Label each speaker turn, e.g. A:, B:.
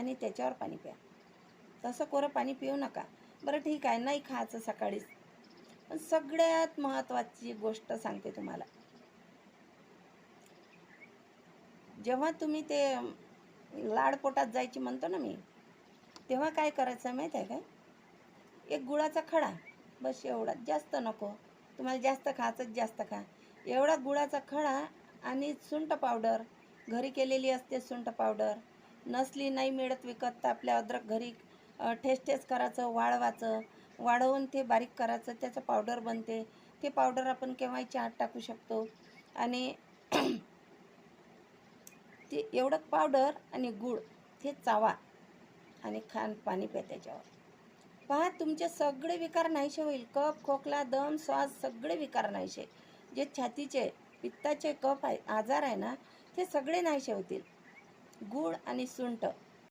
A: आणि त्याच्यावर पाणी प्या. तसं कोरं पाणी पिऊ नका. बरं ठीक आहे, नाही खायचं सकाळीच. पण सगळ्यात महत्त्वाची गोष्ट सांगते तुम्हाला. जेव्हा तुम्ही ते लाड पोटात जायची म्हणतो ना मी, तेव्हा काय करायचं माहीत आहे काय? एक गुळाचा खडा, बस एवढा, जास्त नको. तुम्हाला जास्त खायचं जास्त खा. एवढा गुळाचा खडा आणि सुंठ पावडर, घरी केलेली असते सुंठ पावडर. नसली, नाही मिळत विकत, तर आपल्या अद्रक घरी ठेस करायचं, वाळवायचं, वाळवून ते बारीक करायचं, त्याचं पावडर बनते. ते पावडर आपण केव्हाही चहात टाकू शकतो. आणि ते एवढं पावडर आणि गूळ हे चावा आणि खान पाणी प्या त्याच्यावर. पहा, तुमचे सगळे विकार नाहीसे होईल. कफ, खोकला, दम, श्वास सगळे विकार नाहीसे. जे छातीचे, पित्ताचे कफ आहे, आजार आहे ना, ते सगळे नाहीसे होतील. गूळ आणि सुंठ